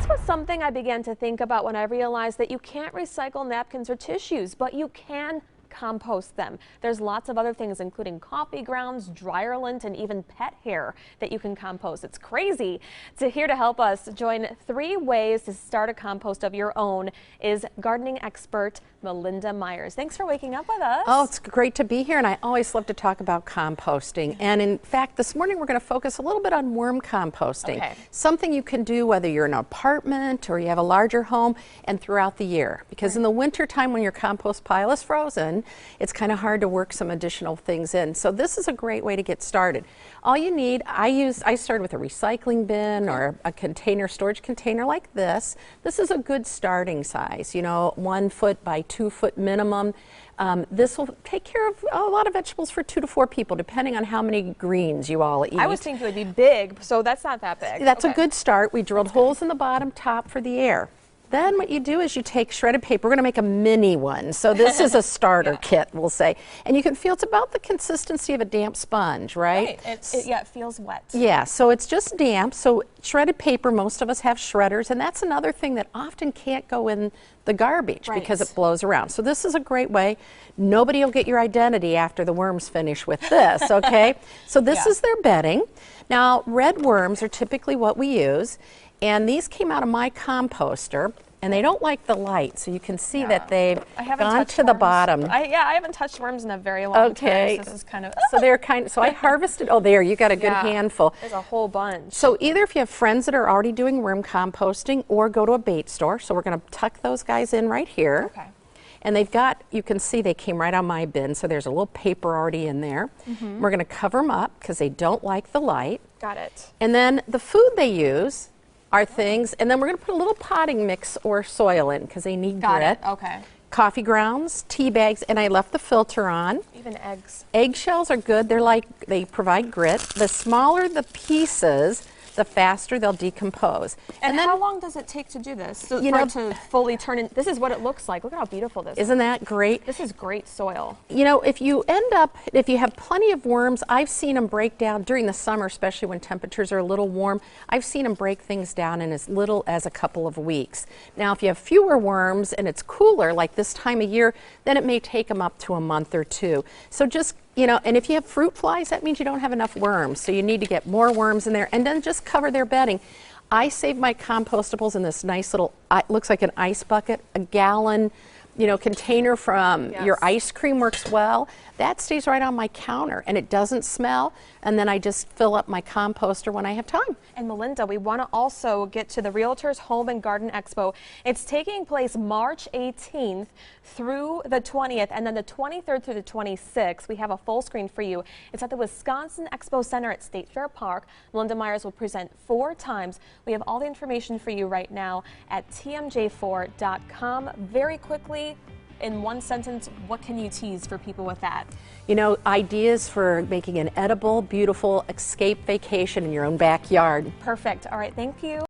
This was something I began to think about when I realized that you can't recycle napkins or tissues, but you can compost them. There's lots of other things, including coffee grounds, dryer lint, and even pet hair that you can compost. It's crazy. Here to help us join 3 ways to start a compost of your own is gardening expert Melinda Myers. Thanks for waking up with us. Oh, it's great to be here, and I always love to talk about composting. And in fact, this morning we're going to focus a little bit on worm composting. Okay. Something you can do whether you're in an apartment or you have a larger home and throughout the year. Because in the winter time when your compost pile is frozen, it's kind of hard to work some additional things in. So this is a great way to get started. All you need, I started with a recycling bin or a container, storage container like this. This is a good starting size, you know, 1 foot by 2 foot minimum. This will take care of a lot of vegetables for 2 to 4 people, depending on how many greens you all eat. I was thinking it would be big, so that's not that big. That's a good start. We drilled holes in the bottom, top for the air. Then what you do is you take shredded paper. We're going to make a mini one. So this is a starter kit, we'll say. And you can feel it's about the consistency of a damp sponge, right? It feels wet. Yeah, so it's just damp. So shredded paper, most of us have shredders, and that's another thing that often can't go in the garbage because it blows around. So this is a great way. Nobody will get your identity after the worms finish with this, okay? So this is their bedding. Now, red worms are typically what we use. And these came out of my composter, and they don't like the light, so you can see that they've gone to the bottom. I haven't touched worms in a very long time. So this is kind of so they're kind of, so I harvested. Oh, there you got a good handful. There's a whole bunch. So either if you have friends that are already doing worm composting, or go to a bait store. So we're going to tuck those guys in right here. Okay. And they've got, you can see they came right on my bin, so there's a little paper already in there. We're going to cover them up because they don't like the light. Got it. And then the food they use are things, and then we're going to put a little potting mix or soil in because they need grit. Okay. Coffee grounds, tea bags, and I left the filter on. Even eggs. Eggshells are good. They provide grit. The smaller the pieces, the faster they'll decompose. And then, how long does it take to do this? So for it to fully turn in, this is what it looks like. Look at how beautiful this is. Isn't that great? This is great soil. You know, if you have plenty of worms, I've seen them break down during the summer, especially when temperatures are a little warm. I've seen them break things down in as little as a couple of weeks. Now, if you have fewer worms and it's cooler, like this time of year, then it may take them up to a month or 2. So just, you know, and if you have fruit flies, that means you don't have enough worms. So you need to get more worms in there and then just cover their bedding. I save my compostables in this nice little, looks like an ice bucket, a gallon, you know, container from your ice cream works well. That stays right on my counter and it doesn't smell. And then I just fill up my composter when I have time. And Melinda, we want to also get to the Realtors Home and Garden Expo. It's taking place March 18th through the 20th, and then the 23rd through the 26th. We have a full screen for you. It's at the Wisconsin Expo Center at State Fair Park. Melinda Myers will present 4 times. We have all the information for you right now at TMJ4.com. Very quickly, in one sentence, what can you tease for people with that? You know, ideas for making an edible, beautiful escape vacation in your own backyard. Perfect. All right, thank you.